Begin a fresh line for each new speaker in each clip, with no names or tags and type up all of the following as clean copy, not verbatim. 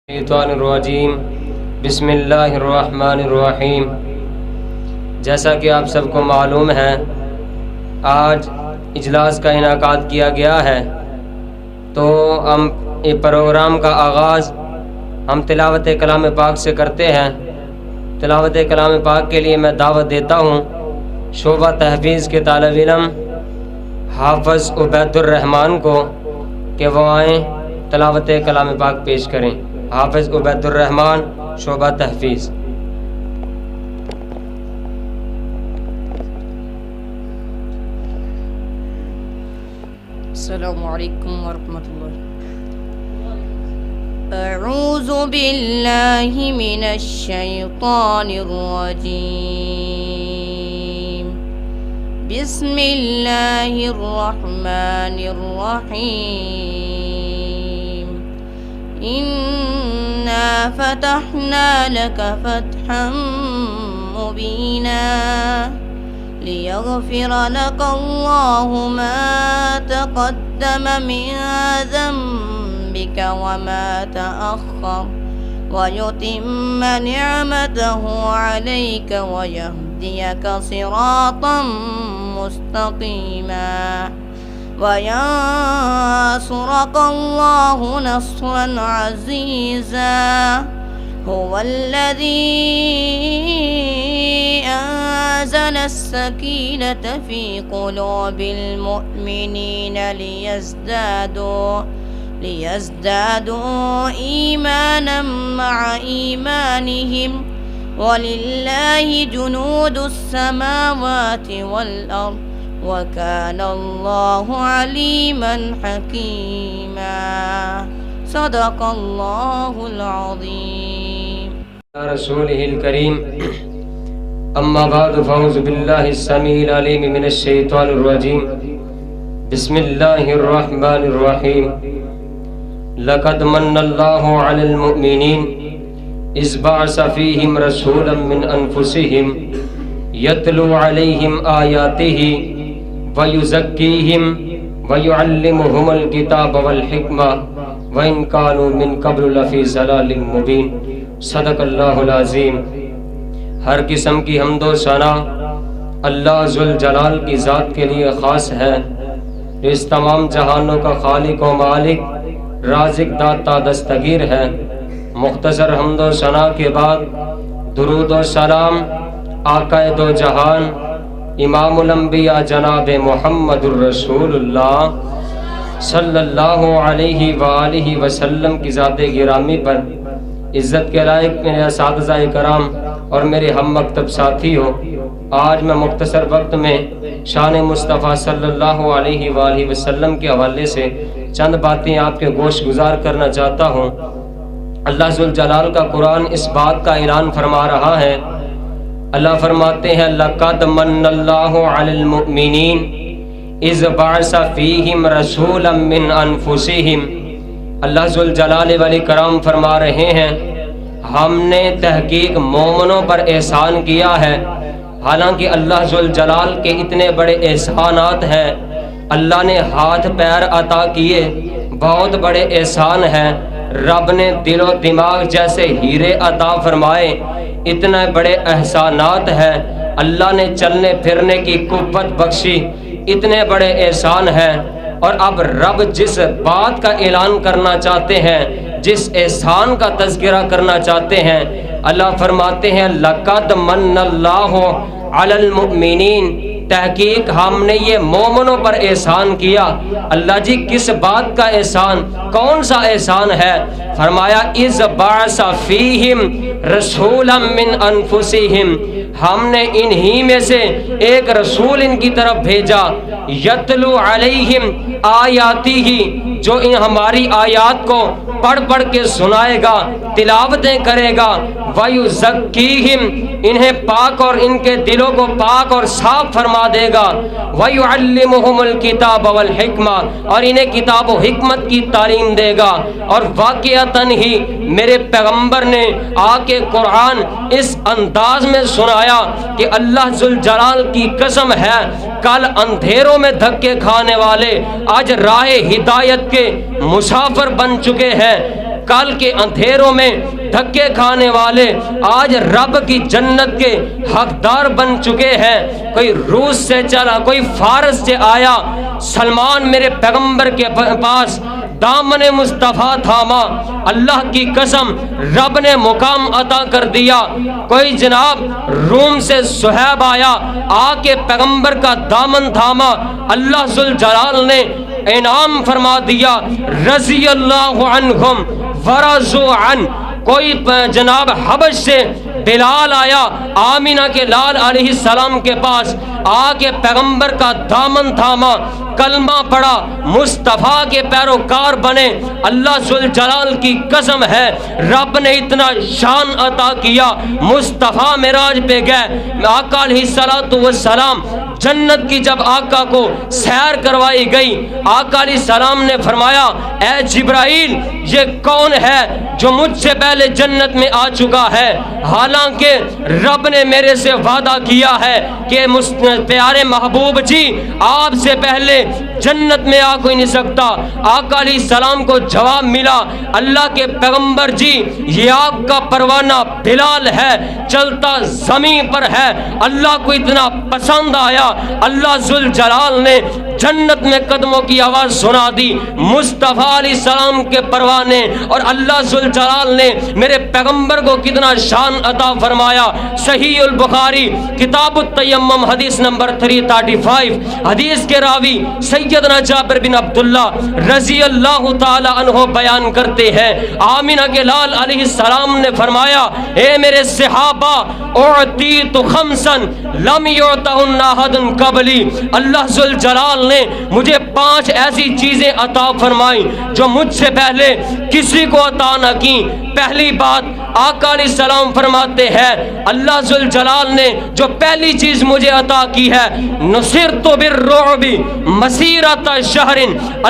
الشیطان الرجیم بسم اللہ الرحمن الرحیم۔ جیسا کہ آپ سب کو معلوم ہے، آج اجلاس کا انعقاد کیا گیا ہے، تو ہم یہ پروگرام کا آغاز ہم تلاوت کلام پاک سے کرتے ہیں۔ تلاوت کلام پاک کے لیے میں دعوت دیتا ہوں شعبہ تحفیظ کے طالب علم حافظ عبید الرحمن کو کہ وہ آئیں تلاوت کلام پاک پیش کریں۔ حافظ عبید الرحمن، شعبہ تحفیظ۔
السلام علیکم ورحمۃ اللہ۔ اعوذ باللہ من الشیطان الرجیم، بسم اللہ الرحمن الرحیم۔ انا فتحنا لك فتحا مبینا ليغفر لك الله ما تقدم من ذنبك وما تأخر ويتم نعمته عليك ويهديك صراطا مستقيما وينصرك الله نصرا عزيزا هو الذي أنزل السكينة في قلوب المؤمنين ليزدادوا إيمانا مع إيمانهم ولله جنود السماوات والأرض وكان الله عليما حكيما صدق الله العظيم
رسوله الكريم اما بعد فاعوذ بالله السميع العليم من الشيطان الرجيم بسم الله الرحمن الرحيم لقد من الله على المؤمنين إذ بعث فيهم رسولا من أنفسهم يتلو عليهم آياته ويزكيهم ويعلمهم الكتاب والحكمة وَإِن كَانُوا مِن قَبْلُ لَفِي ضَلَالٍ مُبِينٍ۔ صدق اللہ العظیم۔ ہر قسم کی حمد و ثنا اللہ ذوالجلال کی ذات کے لیے خاص ہے، جو اس تمام جہانوں کا خالق و مالک، رازق، داتا، دستگیر ہے۔ مختصر حمد و ثنا کے بعد درود و سلام آقا دو جہان امام الانبیاء جناب محمد الرسول اللہ صلی اللہ علیہ وآلہ وسلم کی ذات گرامی پر، عزت کے لائق میرے اساتذہ کرام اور میرے ہم مکتب ساتھی ہو، آج میں مختصر وقت میں شان مصطفیٰ صلی اللہ علیہ وآلہ وسلم کے حوالے سے چند باتیں آپ کے گوش گزار کرنا چاہتا ہوں۔ اللہ ذوالجلال کا قرآن اس بات کا اعلان فرما رہا ہے، اللہ فرماتے ہیں لَقَدْ مَنَّ اللَّهُ عَلَى الْمُؤْمِنِينَ اذ بعث فیہم رسولا من انفسہم۔ اللہ ذوالجلال والاکرام فرما رہے ہیں ہم نے تحقیق مومنوں پر احسان کیا ہے۔ حالانکہ اللہ ذوالجلال کے اتنے بڑے احسانات ہیں، اللہ نے ہاتھ پیر عطا کیے، بہت بڑے احسان ہیں۔ رب نے دل و دماغ جیسے ہیرے عطا فرمائے، اتنے بڑے احسانات ہیں۔ اللہ نے چلنے پھرنے کی قوت بخشی، اتنے بڑے احسان ہیں۔ اور اب رب جس بات کا اعلان کرنا چاہتے ہیں، جس احسان کا تذکرہ کرنا چاہتے ہیں، اللہ فرماتے ہیں لَقَدْ مَنَّ اللَّهُ عَلَى الْمُؤْمِنِينَ، تحقیق ہم نے یہ مومنوں پر احسان کیا۔ اللہ جی کس بات کا احسان، کون سا احسان ہے؟ فرمایا اِذْ بَعَثَ فِيهِمْ رَسُولًا مِّنْ أَنفُسِهِمْ، ہم نے انہی میں سے ایک رسول ان کی طرف بھیجا، یتلو علیہم آیاتی ہی، جو ان ہماری آیات کو پڑھ پڑھ کے سنائے گا، تلاوتیں کرے گا، وَيُزَكِّيهِمْ، انہیں پاک اور ان کے دلوں کو پاک اور صاف فرما دے گا، وَيُعَلِّمُهُمُ الْكِتَابَ وَالْحِكْمَةَ، اور انہیں کتاب و حکمت کی تعلیم دے گا۔ اور واقعتاً ہی میرے پیغمبر نے آ کے قرآن اس انداز میں سنایا کہ اللہ ذوالجلال کی قسم ہے، کل اندھیروں میں دھکے کھانے والے آج راہ ہدایت کے مسافر بن چکے ہیں۔ کل کے اندھیروں میں دھکے کھانے والے آج رب کی جنت کے حقدار بن چکے ہیں۔ کوئی روس سے چلا، کوئی فارس سے آیا، سلمان میرے پیغمبر کے پاس دامن مصطفیٰ تھاما، اللہ کی قسم رب نے مقام عطا کر دیا۔ کوئی جناب روم سے صہیب آیا، آ کے پیغمبر کا دامن تھاما، اللہ ذوالجلال نے انعام فرما دیا، رضی اللہ عنہم ورضوا عنہ۔ کوئی جناب حبش سے بلال آیا، آمینہ کے لال علیہ السلام کے پاس آ کے پیغمبر کا دامن تھاما، کلمہ پڑھا، مصطفیٰ کے پیروکار بنے۔ اللہ ذوالجلال کی قسم ہے رب نے اتنا شان عطا کیا، مصطفیٰ معراج پہ گئے، آقا علیہ السلام جنت کی جب آقا کو سیر کروائی گئی، آقا علیہ السلام نے فرمایا اے جبرائیل یہ کون ہے جو مجھ سے پہلے جنت میں آ چکا ہے؟ حالانکہ رب نے میرے سے وعدہ کیا ہے کہ پیارے محبوب جی آپ سے پہلے جنت میں آ کوئی نہیں سکتا۔ آقا علیہ السلام کو جواب ملا، اللہ کے پیغمبر جی یہ آپ کا پروانہ بلال ہے، چلتا زمین پر ہے، اللہ کو اتنا پسند آیا، اللہ ذوالجلال نے جنت میں قدموں کی آواز سنا دی، مصطفیٰ علیہ السلام کے پروانے، اور اللہ ذوالجلال نے میرے پیغمبر کو کتنا شان عطا فرمایا۔ صحیح البخاری کتاب التیمم حدیث نمبر 335، حدیث کے راوی سیدنا جابر بن عبداللہ رضی اللہ تعالی عنہ بیان کرتے ہیں، آمینہ کے لال علیہ السلام نے فرمایا اے میرے صحابہ اعطیت خمسا لم یعطہن احد قبلی، اللہ ذوالجلال نے مجھے 5 ایسی چیزیں عطا فرمائیں جو مجھ سے پہلے کسی کو عطا نہ کی۔ پہلی بات آقا علیہ السلام فرماتے ہیں اللہ ذوالجلال نے جو پہلی چیز مجھے عطا کی ہے، نصرت بالرعب مسیرۃ شہر،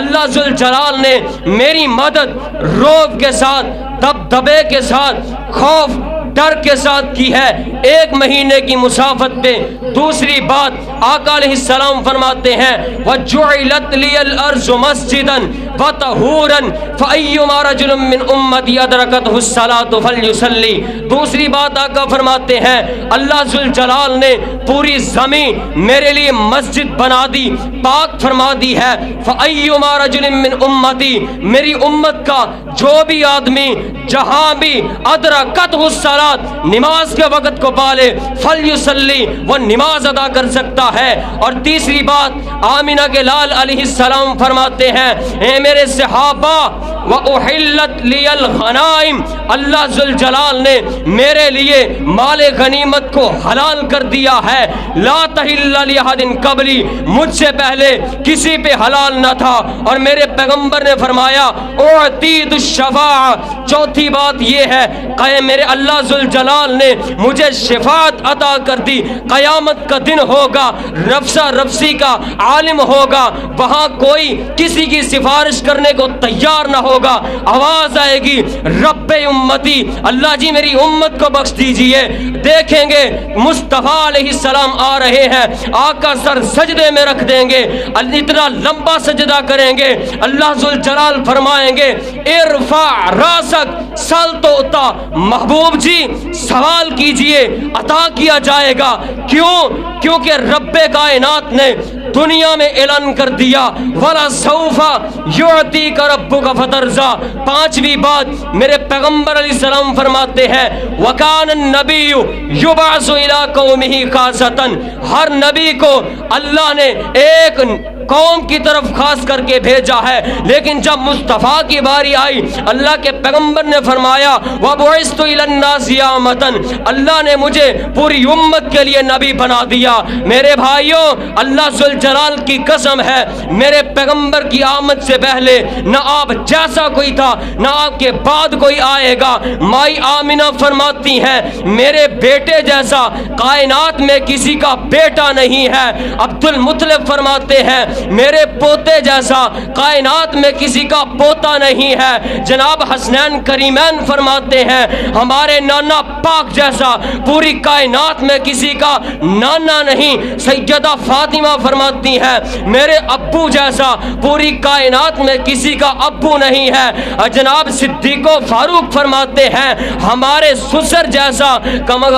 اللہ ذوالجلال نے میری مدد رعب کے ساتھ، دبدبے کے ساتھ، خوف ڈر کے ساتھ کی ہے 1 مہینے کی مسافت پہ۔ دوسری بات آقا علیہ السلام فرماتے ہیں وَجُعِلَتْ لِيَ الْأَرْضُ مَسْجِدًا وَطَهُورًا فَأَيُّمَا رَجُلٌ مِّنْ أُمَّتِي أَدْرَكَتْهُ الصَّلَاةُ فَلْيُصَلِّ۔ دوسری بات آقا فرماتے ہیں اللہ ذوالجلال نے پوری زمین میرے لیے مسجد بنا دی، پاک فرما دی ہے، فَأَيُّمَا رَجُلٍ مِّنْ أُمَّتِي، میری امت کا جو بھی آدمی جہاں بھی ادرکتہ الصلاۃ نماز کے وقت کو پالے، فلیصلی وہ نماز ادا کر سکتا ہے۔ اور تیسری بات آمینہ کے لال علیہ السلام فرماتے ہیں اے میرے صحابہ وَأُحِلَّتْ لِيَ الْغَنَائِمُ، اللہ ذوالجلال نے میرے لیے مال غنیمت کو حلال کر دیا ہے، لا تحل لأحد قبلی، مجھ سے پہلے کسی پہ حلال نہ تھا۔ اور میرے پیغمبر نے فرمایا اعطیت الشفاعہ، چوتھی بات یہ ہے کہ میرے اللہ ذوالجلال نے مجھے شفاعت عطا کر دی، قیامت کا دن ہوگا، رفسا رفسی کا عالم ہوگا، وہاں کوئی کسی کی سفارش کرنے کو تیار نہ ہوگا، آواز آئے گی رب امتی، اللہ جی میری امت کو بخش دیجئے۔ دیکھیں گے مصطفیٰ علیہ السلام آ رہے ہیں، آقا سر سجدے میں رکھ دیں گے، اتنا لمبا سجدہ کریں گے، اللہ ذوالجلال فرمائیں گے ارفع راسک سل توتا، محبوب جی سوال کیجئے عطا کیا جائے گا۔ کیوں؟ کیونکہ رب کائنات نے دنیا میں اعلان کر دیا وَلَسَوْفَ يُعْطِيكَ رَبُّكَ فَتَرْضَىٰ۔ پانچویں بات میرے پیغمبر علیہ السلام فرماتے ہیں وَكَانَ النَّبِيُّ يُبْعَثُ إِلَىٰ قَوْمِهِ خَاصَّةً، ہر نبی کو اللہ نے ایک قوم کی طرف خاص کر کے بھیجا ہے، لیکن جب مصطفیٰ کی باری آئی اللہ کے پیغمبر نے فرمایا وَبُعِثْتُ إِلَى النَّاسِ عَامَّةً، اللہ نے مجھے پوری امت کے لیے نبی بنا دیا۔ میرے بھائیوں اللہ ذوالجلال کی قسم ہے میرے پیغمبر کی آمد سے پہلے نہ آپ جیسا کوئی تھا نہ آپ کے بعد کوئی آئے گا۔ مائی آمینہ فرماتی ہیں میرے بیٹے جیسا کائنات میں کسی کا بیٹا نہیں ہے۔ عبد المطلب فرماتے ہیں میرے پوتے جیسا کائنات میں کسی کا پوتا نہیں ہے۔ جناب حسنین کریمین فرماتے ہیں ہمارے نانا پاک جیسا پوری کائنات میں کسی کا نانا نہیں۔ سیدہ فاطمہ فرماتی ہیں میرے ابو جیسا پوری کائنات میں کسی کا ابو نہیں ہے۔ جناب صدیق و فاروق فرماتے ہیں ہمارے سسر جیسا،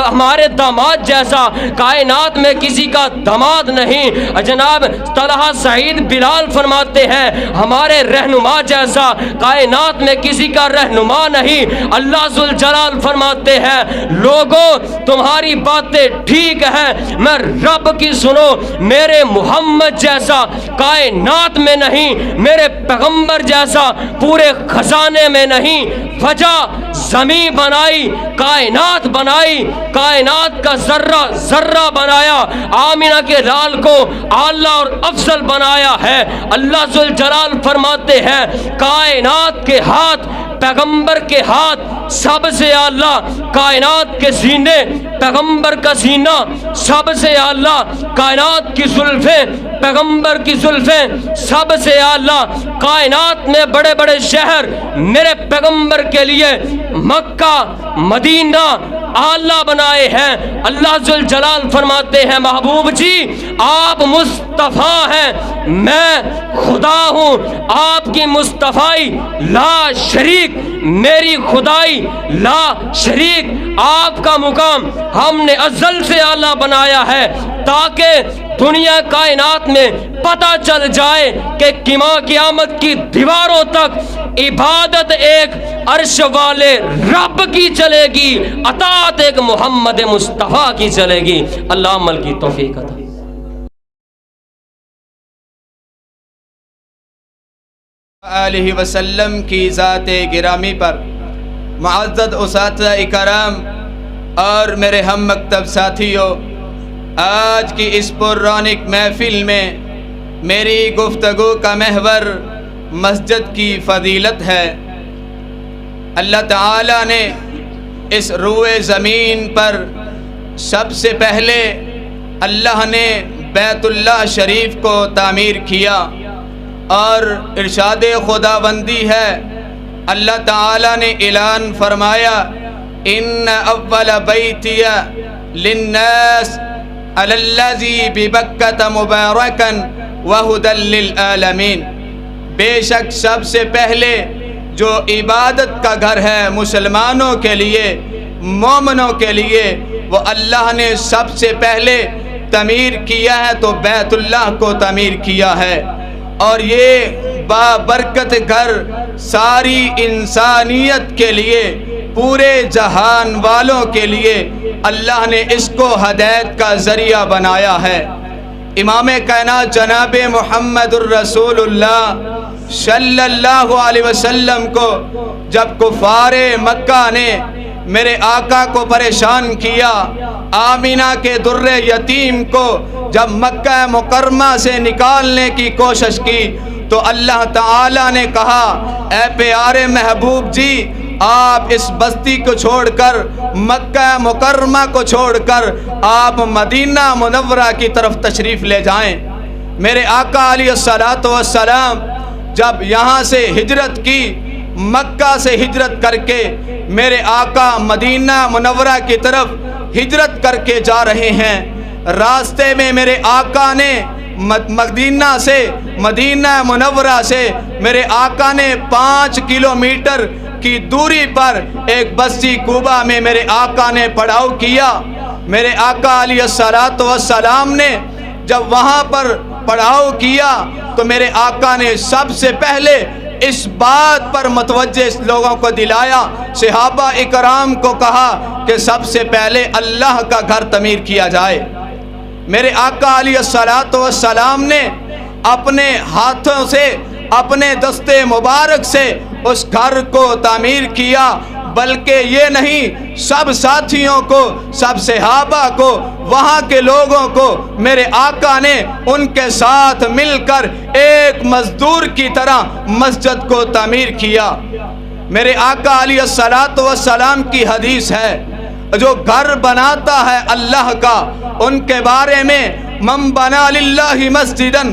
ہمارے داماد جیسا کائنات میں کسی کا داماد نہیں۔ جناب طلحہ سعید بلال فرماتے ہیں ہمارے رہنما جیسا کائنات میں کسی کا رہنما نہیں۔ اللہ ذوالجلال فرماتے ہیں لوگوں تمہاری باتیں ٹھیک ہیں، میں رب کی سنو، میرے محمد جیسا کائنات میں نہیں، میرے پیغمبر جیسا پورے خزانے میں نہیں۔ وجہ زمین بنائی، کائنات بنائی، کائنات کا ذرہ ذرہ بنایا، آمینہ کے لال کو اعلیٰ اور افضل بنایا ہے۔ اللہ ذوالجلال فرماتے ہیں کائنات کے ہاتھ، پیغمبر کے ہاتھ سب سے اعلیٰ، کائنات کے سینے، پیغمبر کا سینہ سب سے اعلیٰ، کائنات کی زلفیں، پیغمبر کی زلفیں سب سے اعلیٰ، کائنات میں بڑے بڑے شہر میرے پیغمبر کے لیے مکہ مدینہ اعلیٰ بنائے ہیں۔ اللہ ذوالجلال فرماتے ہیں محبوب جی آپ مصطفیٰ ہیں، میں خدا ہوں، آپ کی مصطفیٰ لا شریک، میری خدائی لا شریک۔ آپ کا مقام ہم نے ازل سے اعلیٰ بنایا ہے تاکہ دنیا کائنات میں پتہ چل جائے کہ قیامت کی دیواروں تک عبادت ایک عرش والے رب کی چلے گی، اطاعت ایک محمد مصطفیٰ کی چلے گی۔ اللہ عمل کی توفیق عطا۔
آلہ وسلم کی ذات گرامی پر معزز اساتذہ اکرام اور میرے ہم مکتب ساتھیوں، آج کی اس پررونق محفل میں میری گفتگو کا محور مسجد کی فضیلت ہے۔ اللہ تعالیٰ نے اس روئے زمین پر سب سے پہلے اللہ نے بیت اللہ شریف کو تعمیر کیا، اور ارشاد خداوندی ہے اللہ تعالیٰ نے اعلان فرمایا ان اول بیتی للناس الذی ببکۃ مبارکا وہدی للعالمین، بے شک سب سے پہلے جو عبادت کا گھر ہے مسلمانوں کے لیے، مومنوں کے لیے، وہ اللہ نے سب سے پہلے تعمیر کیا ہے تو بیت اللہ کو تعمیر کیا ہے۔ اور یہ بابرکت گھر ساری انسانیت کے لیے، پورے جہان والوں کے لیے اللہ نے اس کو ہدایت کا ذریعہ بنایا ہے۔ امام کائنات جناب محمد الرسول اللہ صلی اللہ علیہ وسلم کو جب کفار مکہ نے میرے آقا کو پریشان کیا، آمینہ کے در یتیم کو جب مکہ مکرمہ سے نکالنے کی کوشش کی تو اللہ تعالیٰ نے کہا اے پیارے محبوب جی آپ اس بستی کو چھوڑ کر، مکہ مکرمہ کو چھوڑ کر آپ مدینہ منورہ کی طرف تشریف لے جائیں۔ میرے آقا علیہ السلام جب یہاں سے ہجرت کی، مکہ سے ہجرت کر کے میرے آقا مدینہ منورہ کی طرف ہجرت کر کے جا رہے ہیں، راستے میں میرے آقا نے مدینہ منورہ سے میرے آقا نے 5 کلومیٹر کی دوری پر ایک بستی کوبہ میں میرے آقا نے پڑاؤ کیا۔ میرے آقا علیہ السلام نے جب وہاں پر پڑاؤ کیا تو میرے آقا نے سب سے پہلے اس بات پر متوجہ لوگوں کو دلایا، صحابہ اکرام کو کہا کہ سب سے پہلے اللہ کا گھر تعمیر کیا جائے۔ میرے آقا علیہ السلام نے اپنے ہاتھوں سے، اپنے دستے مبارک سے اس گھر کو تعمیر کیا، بلکہ یہ نہیں سب ساتھیوں کو، سب صحابہ کو، وہاں کے لوگوں کو میرے آقا نے ان کے ساتھ مل کر ایک مزدور کی طرح مسجد کو تعمیر کیا۔ میرے آقا علیہ السلام کی حدیث ہے جو گھر بناتا ہے اللہ کا، ان کے بارے میں من بنا للہ مسجدن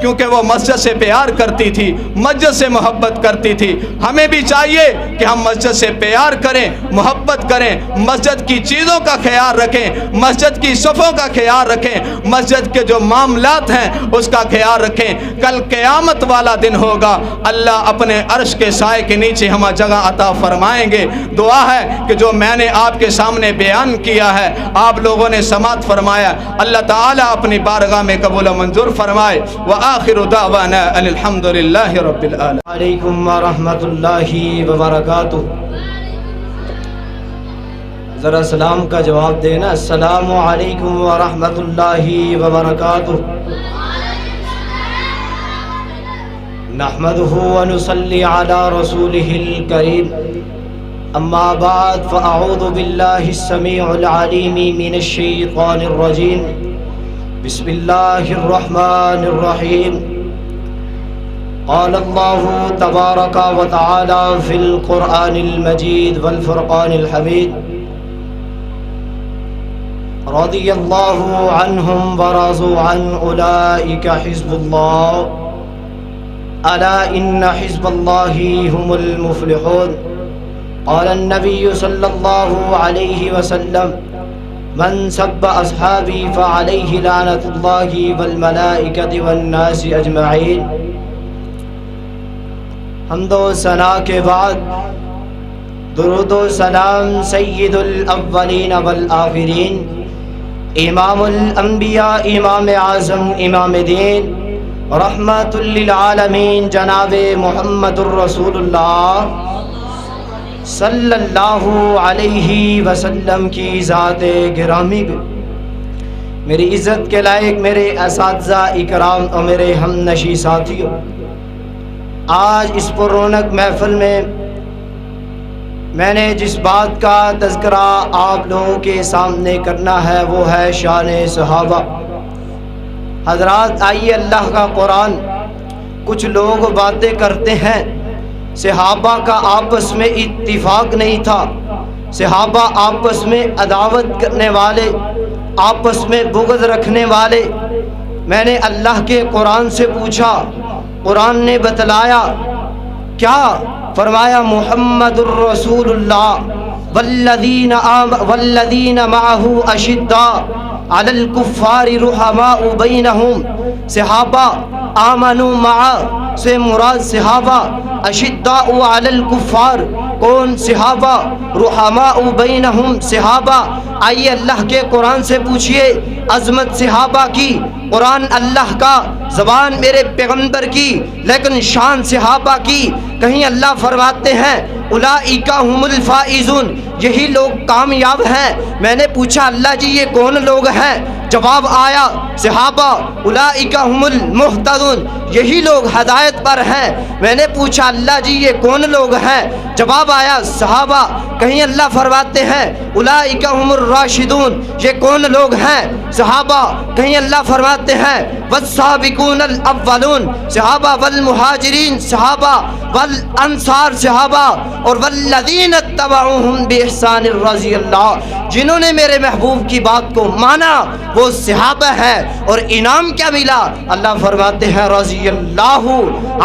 کیونکہ وہ مسجد سے پیار کرتی تھی، مسجد سے محبت کرتی تھی۔ ہمیں بھی چاہیے کہ ہم مسجد سے پیار کریں، محبت کریں، مسجد کی چیزوں کا خیال رکھیں، مسجد کی صفوں کا خیال رکھیں، مسجد کے جو معاملات ہیں اس کا خیال رکھیں۔ کل قیامت والا دن ہوگا، اللہ اپنے عرش کے سائے کے نیچے ہمیں جگہ عطا فرمائیں گے۔ دعا ہے کہ جو میں نے آپ کے سامنے بیان کیا ہے، آپ لوگوں نے سماعت فرمایا، اللہ تعالیٰ اپنی بارگاہ میں قبول و منظور فرمائے۔ وآخر دعوانا ان الحمد للہ رب العالمین۔
علیکم ورحمۃ اللہ وبرکاتہ۔ ذرا سلام کا جواب دینا، السلام علیکم ورحمۃ اللہ وبرکاتہ۔ نحمده ونصلي على رسوله الكريم، اما بعد فاعوذ بالله السميع العليم من الشيطان الرجيم، بسم الله الرحمن الرحيم۔ قال الله تبارك وتعالى في القرآن المجيد والفرقان الحميد، رضي الله عنهم ورضوا عنه أولئك حزب الله، ألا إن حزب الله هم المفلحون۔ قال النبي صلى الله عليه وسلم، من سب أصحابي فعليه لعنة الله والملائكة والناس أجمعين۔ حمد و ثنا کے بعد درود و سلام سید الاولین والآخرین، امام الانبیاء، امام اعظم، امام دین، رحمت للعالمین، جناب محمد الرسول اللہ صلی اللہ علیہ وسلم کی ذات گرامی پہ، میری عزت کے لائق میرے اساتذہ اکرام اور میرے ہم نشی ساتھیوں، آج اس پر رونق محفل میں میں نے جس بات کا تذکرہ آپ لوگوں کے سامنے کرنا ہے وہ ہے شان صحابہ۔ حضرات آئیے، اللہ کا قرآن، کچھ لوگ باتیں کرتے ہیں صحابہ کا آپس میں اتفاق نہیں تھا، صحابہ آپس میں عداوت کرنے والے، آپس میں بغض رکھنے والے۔ میں نے اللہ کے قرآن سے پوچھا، قرآن نے بتلایا کیا؟ فرمایا محمد الرسول اللہ والذین معہ اشداء علی الکفار رحماء بینہم۔ صحابہ آمنوا معا سے مراد صحابہ اشداء علی الکفار، کون؟ صحابہ رحماء بینہم، صحابہ۔ آئیے اللہ کے قرآن سے پوچھئے عظمت صحابہ کی، قرآن اللہ کا، زبان میرے پیغمبر کی، لیکن شان صحابہ کی۔ کہیں اللہ فرماتے ہیں اولئک هم الفائزون، یہی لوگ کامیاب ہیں۔ میں نے پوچھا اللہ جی یہ کون لوگ ہیں؟ جواب آیا صحابہ اولئک هم المہتدون، یہی لوگ ہدایت پر ہیں۔ میں نے پوچھا اللہ جی یہ کون لوگ ہیں؟ جواب آیا صحابہ۔ کہیں اللہ فرماتے ہیں اولئک هم الراشدون، یہ کون لوگ ہیں؟ صحابہ۔ کہیں اللہ فرماتے ہیں والسابقون الاولون، صحابہ، والمہاجرین، صحابہ، والانصار، صحابہ، اور والذین اتبعوہم باحسان، رضی اللہ، جنہوں نے میرے محبوب کی بات کو مانا وہ صحابہ ہیں۔ اور انعام کیا ملا؟ اللہ فرماتے ہیں رضی اللہ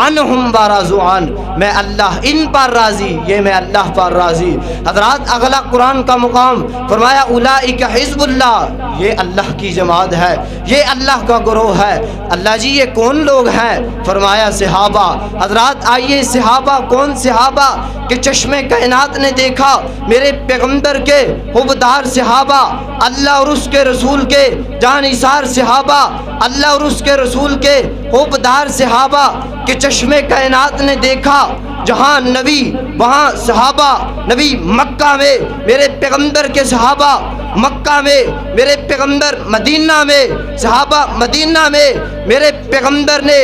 عنہم ورضوا عنہ، میں اللہ ان پر راضی، یہ میں اللہ پر راضی۔ حضرات اگلا قرآن کا مقام فرمایا اولئک حزب اللہ، یہ اللہ کی جماعت ہے، یہ اللہ کا گروہ ہے۔ اللہ جی یہ کون لوگ ہیں؟ فرمایا صحابہ۔ حضرات آئیے، صحابہ کون؟ صحابہ کہ چشم کائنات نے دیکھا میرے پیغمبر کے حبدار صحابہ، اللہ اور اس کے رسول کے جانثار صحابہ، اللہ اور اس کے رسول کے حبدار صحابہ کہ چشم کائنات نے دیکھا جہاں نبی وہاں صحابہ۔ نبی مکہ میں میرے پیغمبر کے صحابہ، مکہ میں میرے پیغمبر، مدینہ میں صحابہ، مدینہ میں میرے پیغمبر نے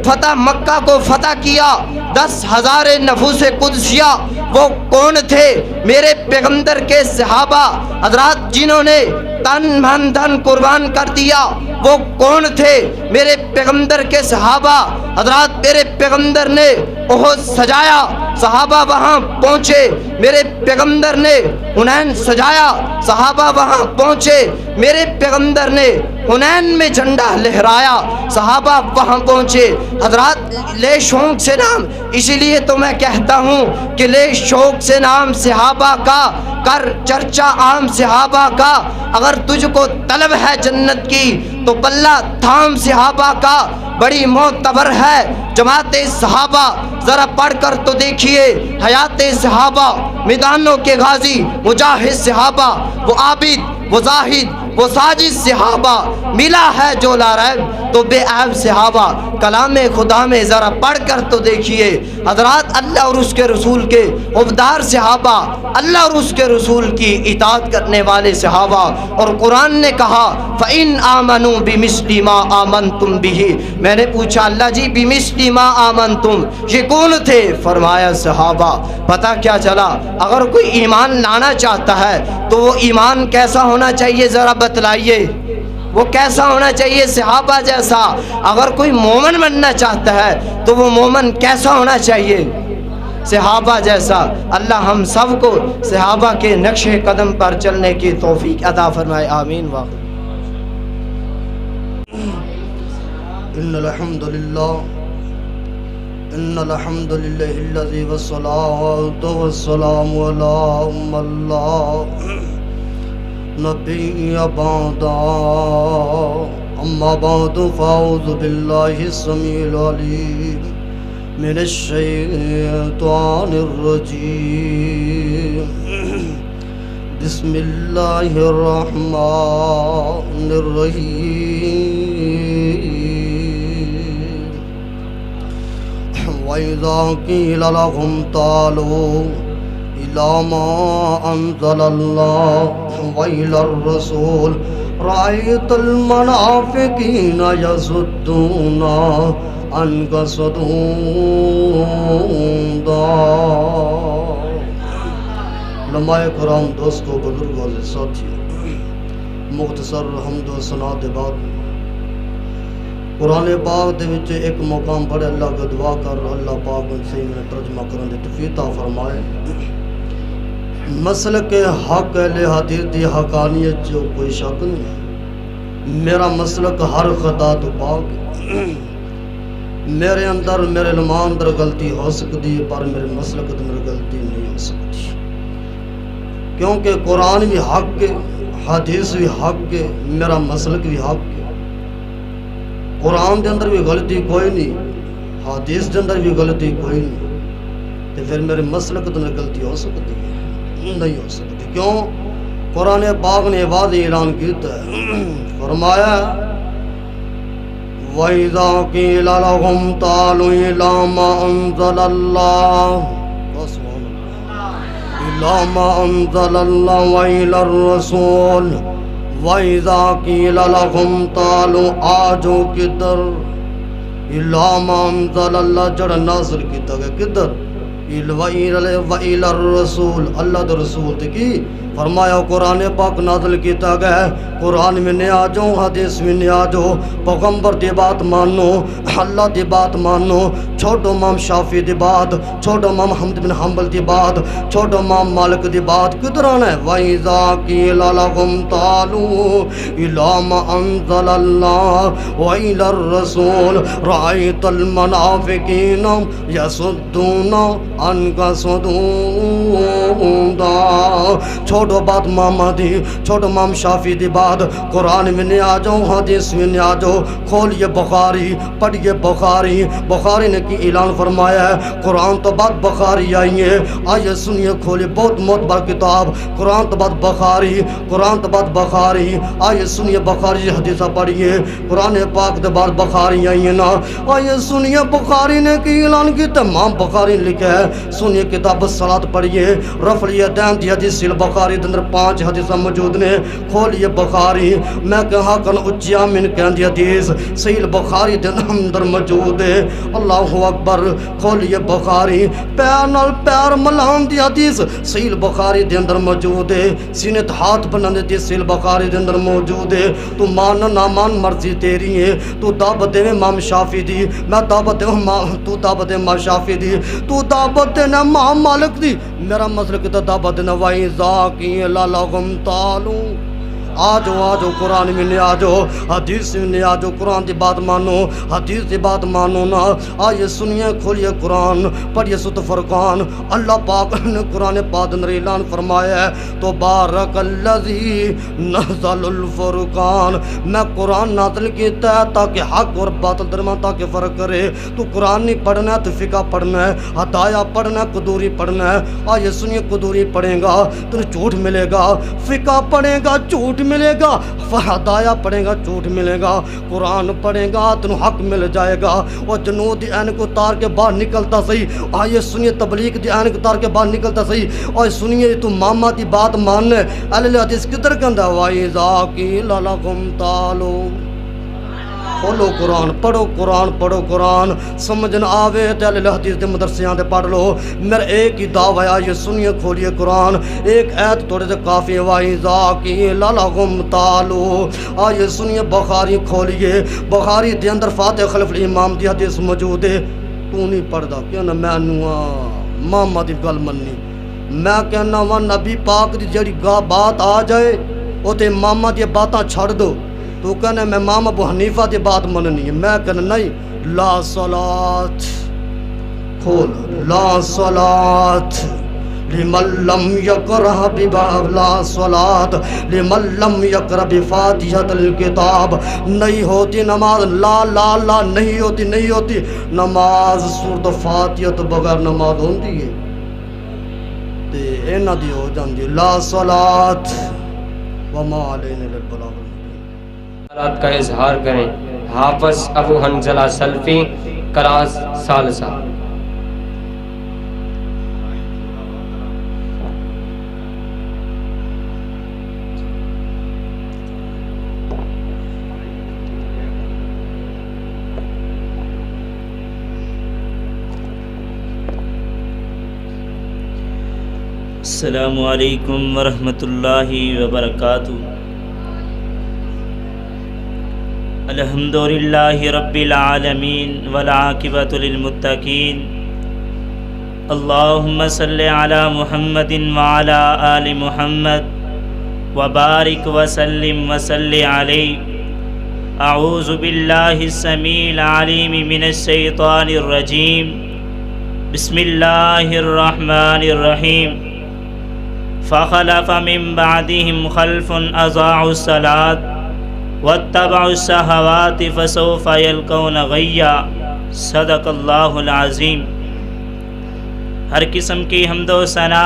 فتح مکہ کو فتح کیا، 10,000 نفوس قدسیہ۔ وہ کون تھے؟ میرے پیغمبر کے صحابہ۔ حضرات جنہوں نے تن من دھن قربان کر دیا، وہ کون تھے؟ میرے پیغمبر کے صحابہ حضرات۔ میرے پیغمبر نے احد سجایا، صحابہ وہاں پہنچے۔ میرے پیغمبر نے حنین سجایا، صحابہ وہاں پہنچے۔ میرے پیغمبر نے حنین میں جھنڈا لہرایا، صحابہ وہاں پہنچے۔ حضرات لے شوق سے نام، اسی لیے تو میں کہتا ہوں کہ لے شوق سے نام صحابہ کا، کر چرچا عام صحابہ کا۔ اگر تجھ کو طلب ہے جنت کی تو پلہ تھام صحابہ کا، بڑی معتبر ہے جماعت صحابہ۔ ذرا پڑھ کر تو دیکھیے حیات صحابہ، میدانوں کے غازی مجاہد صحابہ، وہ عابد وہ زاہد وہ ساجد صحابہ، ملا ہے جو لا ریب تو بے عیب صحابہ۔ کلام خدا میں ذرا پڑھ کر تو دیکھیے حضرات، اللہ اور اس کے رسول کے عبدار صحابہ، اللہ اور اس کے رسول کی اطاعت کرنے والے صحابہ۔ اور قرآن نے کہا فَإِنْ آمَنُوا بِمِثْلِ مَا آمَنْتُمْ بِهِ، میں نے پوچھا اللہ جی بِمِثْلِ مَا آمَنْتُمْ یہ کون تھے؟ فرمایا صحابہ۔ پتہ کیا چلا؟ اگر کوئی ایمان لانا چاہتا ہے تو وہ ایمان کیسا ہونا چاہیے ذرا بتلائیے، وہ کیسا ہونا چاہیے؟ صحابہ جیسا۔ اگر کوئی مومن بننا چاہتا ہے تو وہ مومن کیسا ہونا چاہیے؟ صحابہ جیسا۔ اللہ ہم سب کو صحابہ کے نقش قدم پر چلنے کی توفیق عطا فرمائے، آمین واقع۔
ان الحمد للہ الذی والصلاة والسلام علی من لا نبی بعد، اما بعد فاعوذ باللہ السمیع العلیم من الشیطان الرجیم، بسم اللہ الرحمن الرحیم۔ وَإِذَا قِيلَ لَهُمْ تَعَالَوْا إِلَىٰ مَا أَنزَلَ اللَّهُ وَإِلَى الرَّسُولِ رَأَيْتَ الْمُنَافِقِينَ يَصُدُّونَ عَنْكَ صُدُودًا۔ علماء کرام، دوستو، بزرگوں اور ساتھیوں، مختصر حمد و ثنا دے بعد قرآن پاک دے وچ ایک مقام پڑھے، اللہ کو دعا کر اللہ پاک ان سے میں ترجمہ کرنے دی توفیق عطا فرمائے۔ مسلک حق اہل حدیث دی حقانیت جو کوئی شک نہیں، میرا مسلک ہر خطا تو پاک، میرے اندر میرے علم اندر غلطی ہو سکتی ہے پر میرے مسلک اندر غلطی نہیں ہو سکتی، کیونکہ قرآن بھی حق ہے، حدیث بھی حق ہے، میرا مسلک بھی حق ہے۔ قرآن دے اندر بھی غلطی کوئی نہیں، حدیث دے اندر بھی غلطی کوئی نہیں، تو پھر میرے مسلک دے اندر غلطی ہو سکتی ہے؟ نہیں ہو سکتی۔ کیوں؟ قرآن پاک نے واضح اعلان کیتا ہے، فرمایا وَإِذَا قِيلَ لَهُمْ تَعَالَوْا إِلَىٰ مَا أَنزَلَ اللَّهُ إِلَىٰ مَا أَنزَلَ اللَّهُ وَإِلَى الرَّسُولِ وَإِذَا قِيلَ لَهُمْ تَعَالَوْا آجو کدھر؟ إِلَىٰ مَا أَنزَلَ اللَّهُ جڑا نازل کیتا گیا کدھر؟ وَإِلَى الرَّسُولِ اللہ دے رسول تے کی فرمایا قرآن پاک نازل کیتا گیا، قرآن میں نے آ جاؤ، حدیث میں نے آ جاؤ، پیغمبر دی بات مانو، اللہ دی بات مانو، چھوٹو امام شافعی دی بات، چھوٹو امام حمد بن حنبل دی بات، چھوٹو امام مالک دی بات کدھر آنا ہے؟ وَإِذَا قِيلَ لَهُمْ تَعَالَوْا إِلَىٰ مَا أَنزَلَ اللَّهُ وَإِلَى الرَّسُولِ رَأَيْتَ الْمُنَافِقِينَ يَصُدُّونَ عَنْكَ صُدُودًا۔ چھوٹو بات ماما دی، چھوٹو امام شافعی دی بات، قرآن میں نے آ جاؤ، حدیث میں نے آ جاؤ، کھولیے بخاری، پڑھیے بخاری۔ بخاری نے کی اعلان فرمایا ہے، قرآن تو بعد بخاری آئی ہے، آئیے سنیے کھولیے، بہت معتبر کتاب، قرآن تو بعد بخاری، قرآن تو بعد بخاری، آئیے سنیے بخاری حدیثہ پڑھیے، قرآن پاک تو بعد بخاری آئی ہے نا، آئیے سنیے بخاری نے کی اعلان کی، تمام بخاری لکھا ہے ہے سنیے کتاب الصلاۃ پڑھیے رفع الیدین دی حدیث البخاری دے اندر 5 حدیثاں موجود نے کھولیے بخاری میں کہا کن اچیا من کہندی حدیث صحیح البخاری دے اندر موجود ہے اللہ اکبر کھولیے بخاری پیر نال پیر ملان دی حدیث صحیح البخاری دے اندر موجود ہے سینے تے ہاتھ بنانے دی صحیح البخاری دے اندر موجود ہے تو مان نہ مان مرضی تیری ہے تو دعوت دے امام شافعی دی میں دعوت دے تو دعوت دے امام شافعی دی تو دعوت دے امام مالک دی میرا مسلک تے دعوت دے نوائی ذاکی للغم تعالو آجو قرآن میں لے آجو حدیث میں لے آجو قرآن دی بات مانو حدیث دی بات مانو نا آئیے سنیے کھولیے قرآن پڑھیے سورۃ فرقان اللہ پاک نے قرآن پاک اندر اعلان فرمایا ہے تو بارک الذی نزل الفرقان میں قرآن نازل کیتا ہے تاکہ حق اور باطل درمیان تاکہ فرق کرے تو قرآن نہیں پڑھنا ہے تو فقہ پڑھنا ہے ہدایہ پڑھنا ہے قدوری پڑھنا ہے آئیے سنیے قدوری پڑھیں گا تو جھوٹ ملے گا فقہ پڑھیں گا جھوٹ ملے گا ہدایہ پڑھے گا جھوٹ ملے گا قرآن پڑھے گا تنو حق مل جائے گا اور جنود دی عین کو تار کے باہر نکلتا صحیح آئیے سنیے تبلیغ دی عین کو تار کے باہر نکلتا صحیح اور سنیے تو ماما دی بات ماننے اہل حدیث کدھر گندہ وَإِذَا قِيلَ لَكُمْ تَعَالَوْا کھولو قرآن پڑھو قرآن سمجھ نہ آوے تے اہل حدیث دے مدرسیاں دے پڑھ لو میرا ایک ہی دعویٰ ہے یہ سنیے کھولیے قرآن ایک ایت تھوڑے سے کافی وَإِذَا قِيلَ لَكُمْ تَعَالَوْا آئیے سنیے بخاری کھولیے بخاری دے اندر فاتح خلف الامام دی حدیث موجود ہے تو نہیں پڑھدا کیا نا میں نوا ماما دی گل مننی میں کہنا وا نبی پاک دی جڑی بات آ جائے او تے ماما دی باتاں چھڑ دو تو کہنا میں امام ابو حنیفہ دی بات مننی ہے میں کہنا نہیں لا صلاۃ کھول لا صلاۃ لمن لم یقرأ بباب لا صلاۃ لمن لم یقرأ بفاتحۃ الکتاب نہیں ہوتی نماز لا لا لا نہیں ہوتی نماز سورۃ فاتحہ تو بغیر نماز ہوندی ہے تے انہاں دی ہو جاندی لا صلاۃ وما علینا الا البلاغ
کا اظہار کریں حافظ ابو حنظلہ سلفی کلاس ثالثہ
السلام علیکم ورحمۃ اللہ وبرکاتہ الحمدللہ رب العالمین والعاقبۃ للمتقین اللہم صلی علی محمد وعلی آل محمد وبارک وسلم وصلی علیہ اعوذ باللہ السمیع العلیم من الشیطان الرجیم بسم اللہ الرحمن الرحیم فخلف من بعدهم خلف اضاعوا الصلاة واتبعوا الشہوات فسوف یلقون غیا صدق اللہ العظیم۔ ہر قسم کی حمد و ثنا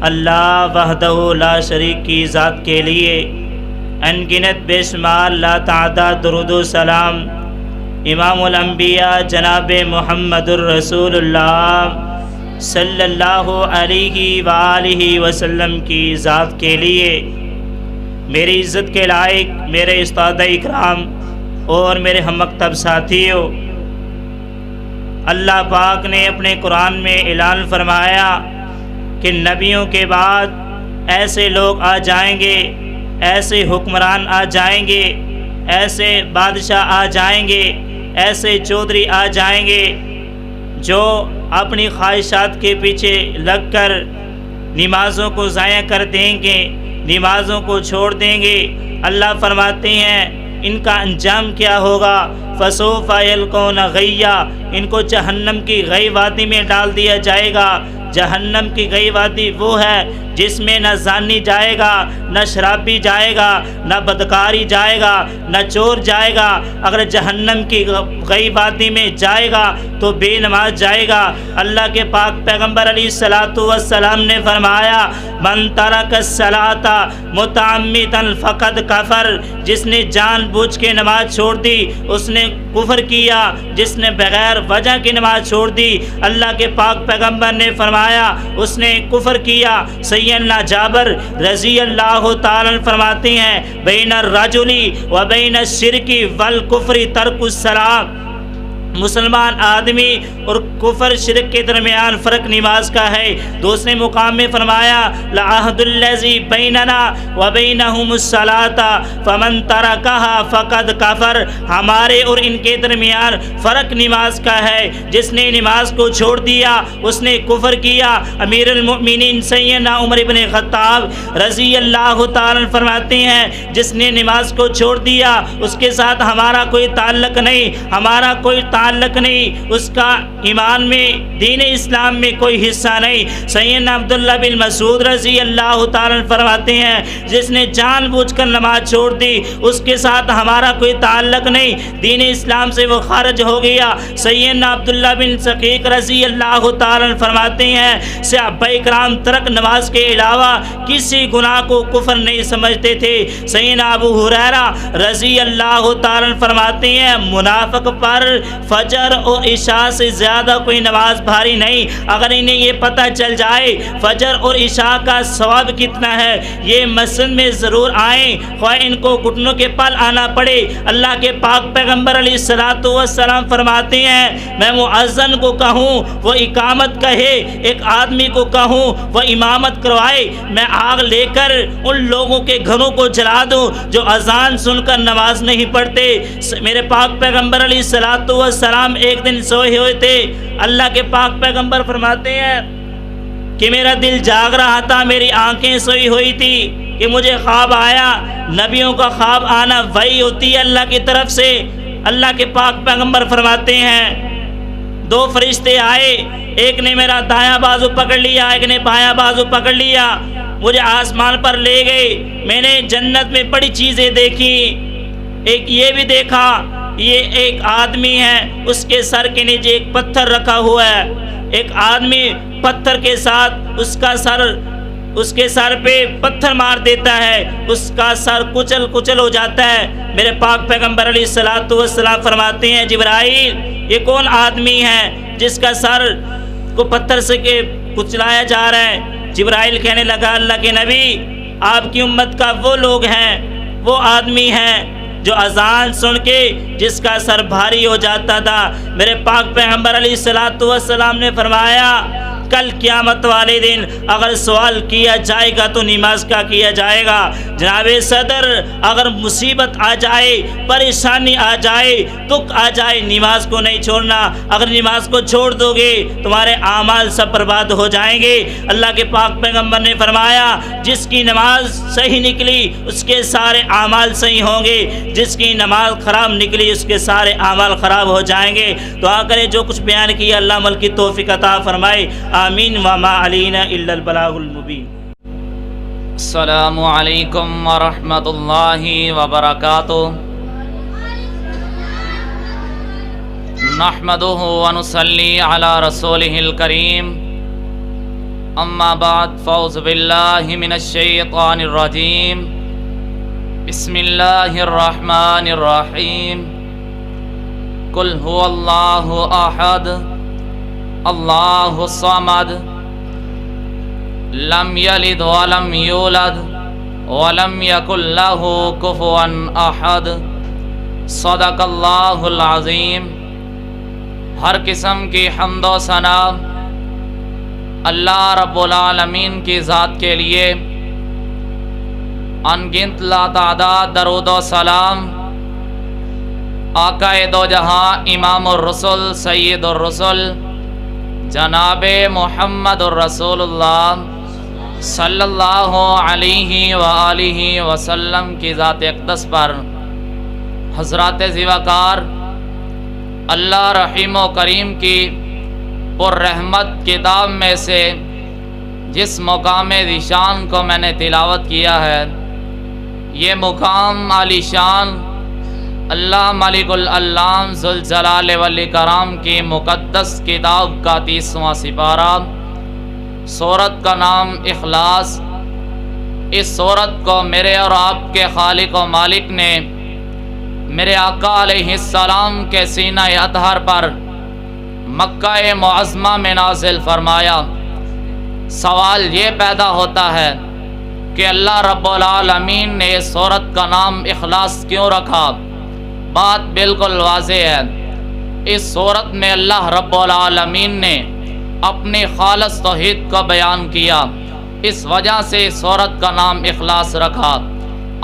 اللہ وحدہ لا شریک کی ذات کے لیے، ان گنت بے شمار لا تعداد درود و سلام امام الانبیاء جناب محمد الرسول اللہ صلی اللہ علیہ وآلہ وسلم کی ذات کے لیے۔ میری عزت کے لائق میرے استاد اکرام اور میرے ہم مکتب ساتھیوں، اللہ پاک نے اپنے قرآن میں اعلان فرمایا کہ نبیوں کے بعد ایسے لوگ آ جائیں گے، ایسے حکمران آ جائیں گے، ایسے بادشاہ آ جائیں گے، ایسے چودھری آ جائیں گے جو اپنی خواہشات کے پیچھے لگ کر نمازوں کو ضائع کر دیں گے، نمازوں کو چھوڑ دیں گے۔ اللہ فرماتے ہیں ان کا انجام کیا ہوگا؟ فسوف یلقون غیا، ان کو جہنم کی غی وادی میں ڈال دیا جائے گا۔ جہنم کی غی وادی وہ ہے جس میں نہ زانی جائے گا، نہ شرابی جائے گا، نہ بدکاری جائے گا، نہ چور جائے گا۔ اگر جہنم کی غئی وادی میں جائے گا تو بے نماز جائے گا۔ اللہ کے پاک پیغمبر علیہ الصلوۃ والسلام نے فرمایا من ترک الصلاۃ متعمدا فقد کفر، جس نے جان بوجھ کے نماز چھوڑ دی اس نے کفر کیا، جس نے بغیر وجہ کی نماز چھوڑ دی اللہ کے پاک پیغمبر نے فرمایا اس نے کفر کیا۔ سیدنا جابر رضی اللہ تعالیٰ عنہ فرماتے ہیں بین الرجل و بین الشرک والکفر ترک الصلاۃ، مسلمان آدمی اور کفر شرک کے درمیان فرق نماز کا ہے۔ دوسرے مقام میں فرمایا لعہد الذی بیننا و بینہم الصلاۃ فمن ترکها فقد کفر، ہمارے اور ان کے درمیان فرق نماز کا ہے، جس نے نماز کو چھوڑ دیا اس نے کفر کیا۔ امیر المؤمنین سیدنا عمر بن خطاب رضی اللہ تعالیٰ فرماتے ہیں جس نے نماز کو چھوڑ دیا اس کے ساتھ ہمارا کوئی تعلق نہیں، ہمارا کوئی تعلق نہیں، اس کا ایمان میں دین اسلام میں کوئی حصہ نہیں۔ سیدنا عبداللہ بن مسعود رضی اللہ تعالیٰ فرماتے ہیں جس نے جان بوجھ کر نماز چھوڑ دی اس کے ساتھ ہمارا کوئی تعلق نہیں، دین اسلام سے وہ خارج ہو گیا۔ سیدنا عبداللہ بن شقیق رضی اللہ تعالیٰ فرماتے ہیں صحابہ کرام ترک نماز کے علاوہ کسی گناہ کو کفر نہیں سمجھتے تھے۔ سیدنا ابو ہریرہ رضی اللہ تعالیٰ فرماتے ہیں منافق پر فجر اور عشاء سے زیادہ کوئی نماز بھاری نہیں۔ اگر انہیں یہ پتہ چل جائے فجر اور عشاء کا ثواب کتنا ہے یہ مسجد میں ضرور آئیں، خواہ ان کو گھٹنوں کے پل آنا پڑے۔ اللہ کے پاک پیغمبر علیہ الصلوۃ والسلام فرماتے ہیں میں مؤذن کو کہوں وہ اقامت کہے، ایک آدمی کو کہوں وہ امامت کروائے، میں آگ لے کر ان لوگوں کے گھروں کو جلا دوں جو اذان سن کر نماز نہیں پڑھتے۔ میرے پاک پیغمبر علیہ الصلوۃ والسلام ایک دن سوئے ہوئے تھے، اللہ کے پاک پیغمبر فرماتے ہیں کہ میرا دل جاگ رہا تھا، میری آنکھیں سوئی ہوئی تھی کہ مجھے خواب آیا۔ نبیوں کا خواب آنا وحی ہوتی ہے اللہ کی طرف سے۔ اللہ کے پاک پیغمبر فرماتے ہیں دو فرشتے آئے، ایک نے میرا دایاں بازو پکڑ لیا، ایک نے بایاں بازو پکڑ لیا، مجھے آسمان پر لے گئے۔ میں نے جنت میں بڑی چیزیں دیکھی، ایک یہ بھی دیکھا یہ ایک آدمی ہے اس کے سر کے نیچے ایک پتھر رکھا ہوا ہے، ایک آدمی پتھر کے ساتھ اس کے سر پہ پتھر مار دیتا ہے، اس کا سر کچل ہو جاتا ہے۔ میرے پاک پیغمبر علیہ الصلوۃ والسلام فرماتے ہیں جبرائیل یہ کون آدمی ہے جس کا سر کو پتھر سے کچلایا جا رہا ہے؟ جبرائیل کہنے لگا اللہ کے نبی آپ کی امت کا وہ لوگ ہیں، وہ آدمی ہیں جو اذان سن کے جس کا سر بھاری ہو جاتا تھا۔ میرے پاک پیغمبر علیہ الصلوۃ والسلام نے فرمایا کل قیامت والے دن اگر سوال کیا جائے گا تو نماز کا کیا جائے گا۔ جناب صدر اگر مصیبت آ جائے، پریشانی آ جائے، دکھ آ جائے، نماز کو نہیں چھوڑنا۔ اگر نماز کو چھوڑ دو گے تمہارے اعمال سب برباد ہو جائیں گے۔ اللہ کے پاک پیغمبر نے فرمایا جس کی نماز صحیح نکلی اس کے سارے اعمال صحیح ہوں گے، جس کی نماز خراب نکلی اس کے سارے اعمال خراب ہو جائیں گے۔ دعا کرے جو کچھ بیان کیا اللہ عمل کی توفیق عطا فرمائے، آمین۔ وما علینا الا البلاغ المبین۔
السلام علیکم ورحمۃ اللہ وبرکاتہ۔ نحمدہ ونصلی علی رسولہ الکریم، اما بعد فاعوذ باللہ من الشیطان الرجیم، بسم اللہ الرحمن الرحیم۔ قل هو اللہ احد اللہ الصمد لم یلد ولم یولد ولم یکن لہ کفوا احد، صدق اللہ العظیم۔ ہر قسم کی حمد و ثنا اللہ رب العالمین کی ذات کے لیے، انگنت لا تعداد درود و سلام آقا دو جہاں امام الرسل سید الرسل جناب محمد الرسول اللہ صلی اللہ علیہ وآلہ وسلم کی ذات اقدس پر۔ حضرات زیوکار، اللہ رحیم و کریم کی پر رحمت کتاب میں سے جس مقام ذیشان کو میں نے تلاوت کیا ہے، یہ مقام عالی شان اللہ مالک العلام ذوالجلال والاکرام کی مقدس کتاب کا 30واں سپارہ، سورت کا نام اخلاص۔ اس سورت کو میرے اور آپ کے خالق و مالک نے میرے آقا علیہ السلام کے سینہ اطہر پر مکہ معظمہ میں نازل فرمایا۔ سوال یہ پیدا ہوتا ہے کہ اللہ رب العالمین نے اس سورت کا نام اخلاص کیوں رکھا؟ بات بالکل واضح ہے، اس سورت میں اللہ رب العالمین نے اپنی خالص توحید کو بیان کیا، اس وجہ سے اس سورت کا نام اخلاص رکھا۔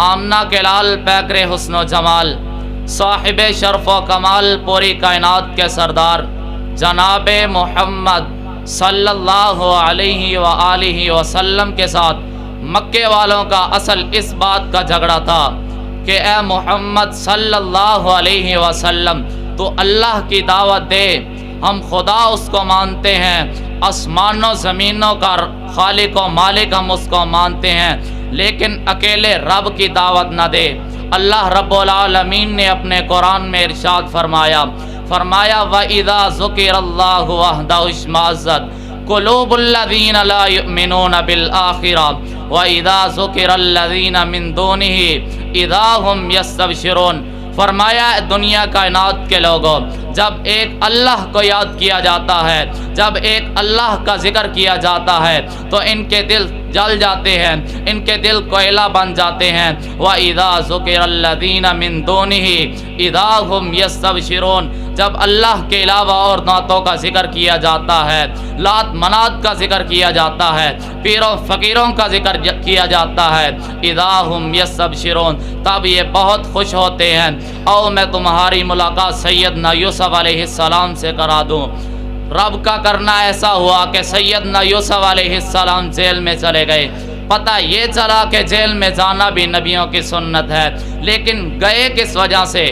آمنہ کے لال پیکر حسن و جمال، صاحب شرف و کمال، پوری کائنات کے سردار جناب محمد صلی اللہ علیہ وآلہ وسلم کے ساتھ مکے والوں کا اصل اس بات کا جھگڑا تھا کہ اے محمد صلی اللہ علیہ وسلم تو اللہ کی دعوت دے، ہم خدا اس کو مانتے ہیں، آسمانوں زمینوں کا خالق و مالک ہم اس کو مانتے ہیں، لیکن اکیلے رب کی دعوت نہ دے۔ اللہ رب العالمین نے اپنے قرآن میں ارشاد فرمایا وَإِذَا ذُكِرَ اللَّهُ وَحْدَهُ اشْمَأَزَّتْ قُلُوبُ الَّذِينَ لَا يُؤْمِنُونَ بِالْآخِرَةِ وَإِذَا ذُكِرَ الَّذِينَ مِن دُونِهِ إِذَا هُمْ يَسْتَبْشِرُونَ۔ فرمایا دنیا کائنات کے لوگوں، جب ایک اللہ کو یاد کیا جاتا ہے، جب ایک اللہ کا ذکر کیا جاتا ہے تو ان کے دل جل جاتے ہیں، ان کے دل کوئلہ بن جاتے ہیں۔ وَإِذَا ذُكِرَ الَّذِينَ مِن دُونِهِ إِذَا هُمْ يَسْتَبْشِرُونَ۔ جب اللہ کے علاوہ اور نعتوں کا ذکر کیا جاتا ہے، لات منات کا ذکر کیا جاتا ہے، پیروں فقیروں کا ذکر کیا جاتا ہے، اذا ہم یستبشرون، تب یہ بہت خوش ہوتے ہیں۔ او میں تمہاری ملاقات سیدنا یوسف علیہ السلام سے کرا دوں۔ رب کا کرنا ایسا ہوا کہ سیدنا یوسف علیہ السلام جیل میں چلے گئے۔ پتہ یہ چلا کہ جیل میں جانا بھی نبیوں کی سنت ہے، لیکن گئے کس وجہ سے؟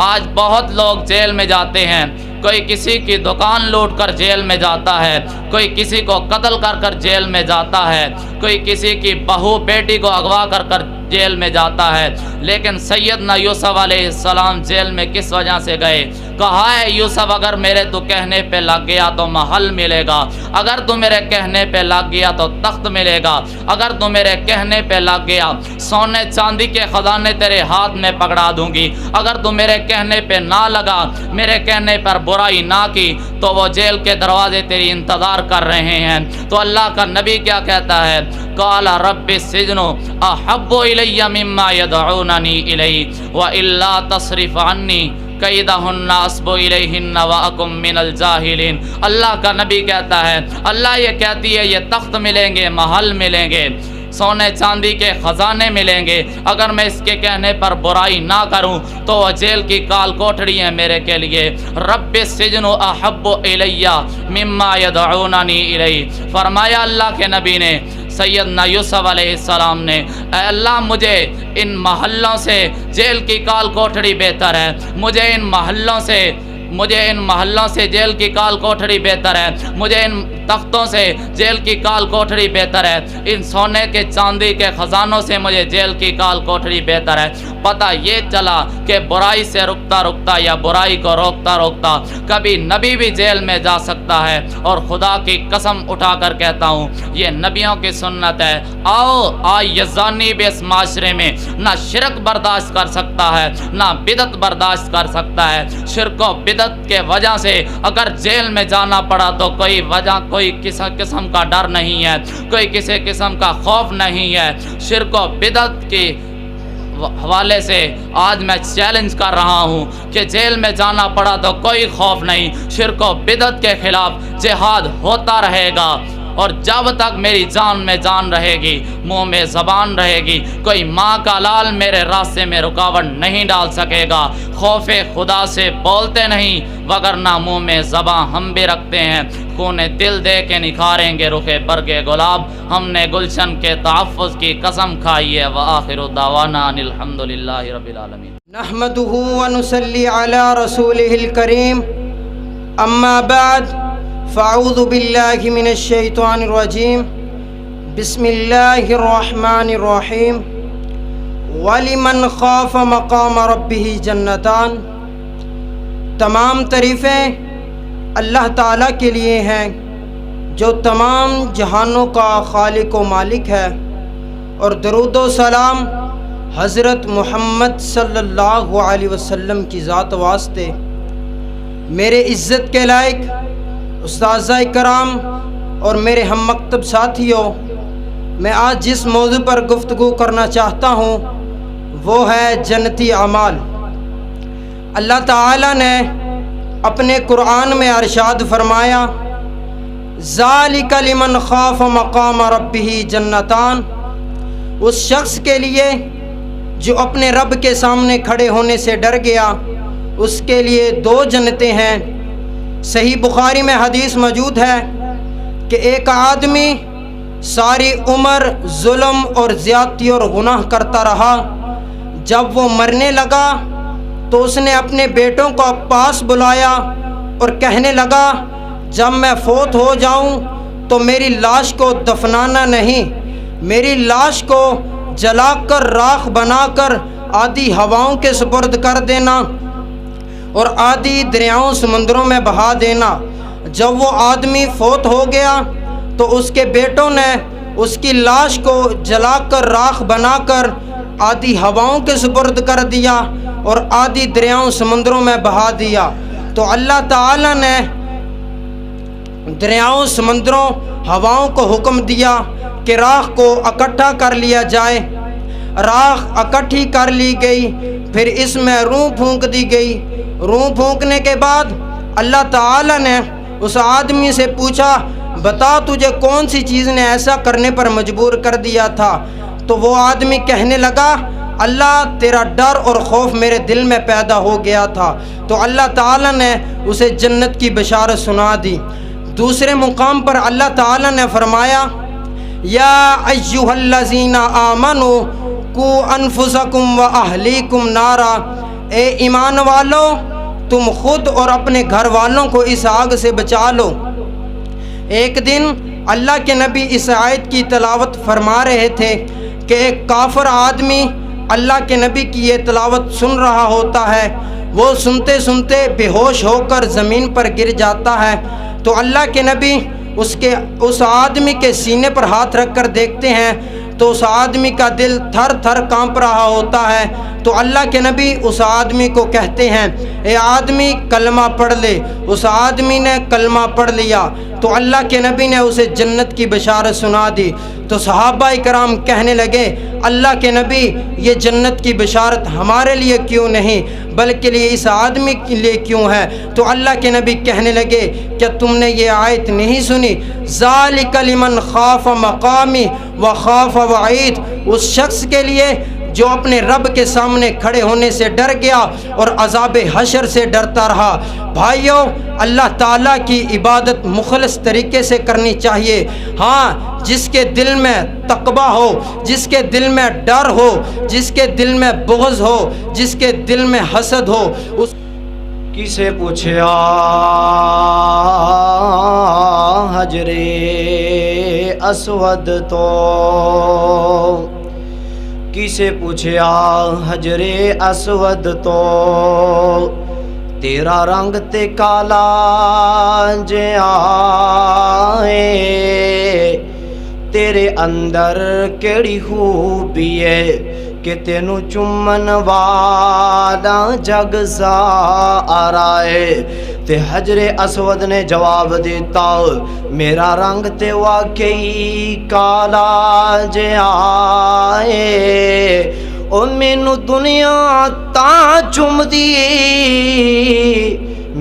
آج بہت لوگ جیل میں جاتے ہیں، کوئی کسی کی دکان لوٹ کر جیل میں جاتا ہے، کوئی کسی کو قتل کر جیل میں جاتا ہے، کوئی کسی کی بہو بیٹی کو اغوا کر جیل میں جاتا ہے، لیکن سیدنا یوسف علیہ السلام جیل میں کس وجہ سے گئے؟ کہا ہے یوسف اگر میرے تو کہنے پہ لگ گیا تو محل ملے گا، اگر تو میرے کہنے پہ لگ گیا تو تخت ملے گا، اگر تو میرے کہنے پہ لگ گیا سونے چاندی کے خزانے تیرے ہاتھ میں پکڑا دوں گی، اگر تو میرے کہنے پہ نہ لگا، میرے کہنے پر برائی نہ کی تو وہ جیل کے دروازے تیری انتظار کر رہے ہیں۔ تو اللہ کا نبی کیا کہتا ہے؟ قال رب السجن احب الی مما یدعوننی الیہ والا تصرف عنی کیدہن اصب الیہن واکم من الجاہلین۔ اللہ کا نبی کہتا ہے، اللہ یہ کہتی ہے یہ تخت ملیں گے، محل ملیں گے، سونے چاندی کے خزانے ملیں گے، اگر میں اس کے کہنے پر برائی نہ کروں تو وہ جیل کی کال کوٹڑی ہے میرے کے لیے۔ رب السجن احب الی مما یدعوننی الیہ۔ فرمایا اللہ کے نبی نے، سیدنا یوسف علیہ السلام نے، اے اللہ مجھے ان محلوں سے جیل کی کال کوٹڑی بہتر ہے، مجھے ان محلوں سے جیل کی کال کوٹڑی بہتر ہے، مجھے ان تختوں سے جیل کی کال کوٹڑی بہتر ہے، ان سونے کے چاندی کے خزانوں سے مجھے جیل کی کال کوٹڑی بہتر ہے۔ پتہ یہ چلا کہ برائی سے رکتا یا برائی کو روکتا کبھی نبی بھی جیل میں جا سکتا ہے، اور خدا کی قسم اٹھا کر کہتا ہوں یہ نبیوں کی سنت ہے۔ آج یزانی بھی اس معاشرے میں نہ شرک برداشت کر سکتا ہے نہ بدعت برداشت کر سکتا ہے۔ شرک و بدعت کے وجہ سے اگر جیل میں جانا پڑا تو کوئی کسی قسم کا ڈر نہیں ہے، کوئی کسی قسم کا خوف نہیں ہے۔ شرک و بدعت کی حوالے سے آج میں چیلنج کر رہا ہوں کہ جیل میں جانا پڑا تو کوئی خوف نہیں، شرک و بدعت کے خلاف جہاد ہوتا رہے گا، اور جب تک میری جان میں جان رہے گی، منہ میں زبان رہے گی، کوئی ماں کا لال میرے راستے میں رکاوٹ نہیں ڈال سکے گا۔ خوف خدا سے بولتے نہیں، وگرنہ منہ میں زباں ہم بھی رکھتے ہیں، خون دل دے کے نکھاریں گے رخ برگ گلاب، ہم نے گلشن کے تحفظ کی قسم کھائی ہے۔ وآخر دعوانا ان الحمدللہ رب العالمین۔
نحمده ونصلي على رسوله الكريم، اما بعد فاعوذ باللہ من الشیطان الرجیم، بسم اللہ الرحمن الرحیم وَلِمَنْ خَافَ مَقَامَ رَبِّهِ جنتان. تمام تعریفیں اللہ تعالیٰ کے لیے ہیں جو تمام جہانوں کا خالق و مالک ہے، اور درود و سلام حضرت محمد صلی اللہ علیہ وسلم کی ذات واسطے. میرے عزت کے لائق اساتذہ کرام اور میرے ہم مکتب ساتھیوں، میں آج جس موضوع پر گفتگو کرنا چاہتا ہوں وہ ہے جنتی اعمال. اللہ تعالیٰ نے اپنے قرآن میں ارشاد فرمایا ذالک لمن خاف مقام ربہ جنتان. اس شخص کے لیے جو اپنے رب کے سامنے کھڑے ہونے سے ڈر گیا، اس کے لیے 2 جنتیں ہیں. صحیح بخاری میں حدیث موجود ہے کہ ایک آدمی ساری عمر ظلم اور زیادتی اور گناہ کرتا رہا. جب وہ مرنے لگا تو اس نے اپنے بیٹوں کو پاس بلایا اور کہنے لگا جب میں فوت ہو جاؤں تو میری لاش کو دفنانا نہیں، میری لاش کو جلا کر راکھ بنا کر آدھی ہواؤں کے سپرد کر دینا اور آدھی دریاؤں سمندروں میں بہا دینا. جب وہ آدمی فوت ہو گیا تو اس کے بیٹوں نے اس کی لاش کو جلا کر راکھ بنا کر آدھی ہواؤں کے سپرد کر دیا اور آدھی دریاؤں سمندروں میں بہا دیا. تو اللہ تعالیٰ نے دریاؤں سمندروں ہواؤں کو حکم دیا کہ راکھ کو اکٹھا کر لیا جائے. راکھ اکٹھی کر لی گئی، پھر اس میں روح پھونک دی گئی. روح پھونکنے کے بعد اللہ تعالیٰ نے اس آدمی سے پوچھا بتا تجھے کون سی چیز نے ایسا کرنے پر مجبور کر دیا تھا؟ تو وہ آدمی کہنے لگا اللہ تیرا ڈر اور خوف میرے دل میں پیدا ہو گیا تھا. تو اللہ تعالیٰ نے اسے جنت کی بشارت سنا دی. دوسرے مقام پر اللہ تعالیٰ نے فرمایا یا ایھا الذین آمنوا قوا انفسکم واہلیکم نارا. اے ایمان والو تم خود اور اپنے گھر والوں کو اس آگ سے بچا لو. ایک دن اللہ کے نبی اس آیت کی تلاوت فرما رہے تھے کہ ایک کافر آدمی اللہ کے نبی کی یہ تلاوت سن رہا ہوتا ہے. وہ سنتے سنتے بے ہوش ہو کر زمین پر گر جاتا ہے. تو اللہ کے نبی اس آدمی کے سینے پر ہاتھ رکھ کر دیکھتے ہیں تو اس آدمی کا دل تھر تھر کانپ رہا ہوتا ہے. تو اللہ کے نبی اس آدمی کو کہتے ہیں اے آدمی کلمہ پڑھ لے. اس آدمی نے کلمہ پڑھ لیا تو اللہ کے نبی نے اسے جنت کی بشارت سنا دی. تو صحابہ کرام کہنے لگے اللہ کے نبی یہ جنت کی بشارت ہمارے لیے کیوں نہیں بلکہ اس آدمی کے لیے کیوں ہے؟ تو اللہ کے نبی کہنے لگے کیا تم نے یہ آیت نہیں سنی ذالک لمن خاف مقامی وخاف وعید. اس شخص کے لیے جو اپنے رب کے سامنے کھڑے ہونے سے ڈر گیا اور عذاب حشر سے ڈرتا رہا. بھائیوں اللہ تعالیٰ کی عبادت مخلص طریقے سے کرنی چاہیے. ہاں جس کے دل میں تقویٰ ہو، جس کے دل میں ڈر ہو، جس کے دل میں بغض ہو، جس کے دل میں حسد ہو، اس
کسے پوچھا حجر اسود تو، کسے پوچھا حجر اسود تو، تیرا رنگ تے کالا جیا تیرے اندر کیڑی خوبی ہے کہ تینوں چمن والا جگ سارا ہے. تے حجر اسود نے جواب دیتا میرا رنگ تے واقعی کالا جیا او مینوں دنیا تا چم دی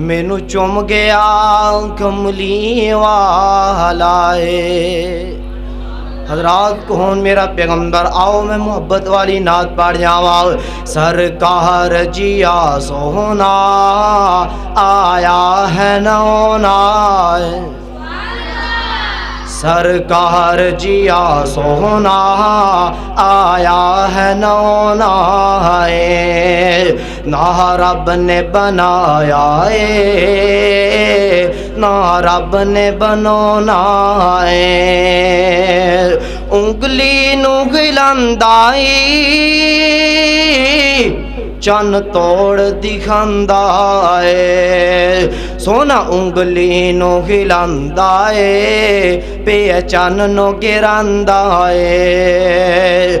مینوں چم گیا کملی والا ہے. حضرات کون میرا پیغمبر، آؤ میں محبت والی نعت پڑھ جاواں. سرکار جیا سونا آیا ہے نونا، سرکار جیا سونا آیا ہے نونا ہے. نہ رب نے بنایا ہے نہ رب نے بنونا ہے. ਉਂਗਲੀ ਨੂੰ ਹਿਲਾਂਦਾ ਏ ਚੰਨ ਤੋੜ ਦਿਖਾਂਦਾ ਏ ਸੋਹਣਾ ਉਂਗਲੀ ਨੂੰ ਹਿਲਾਂਦਾ ਏ ਪੇ ਚੰਨ ਨੂੰ ਗਿਰਾਂਦਾ ਏ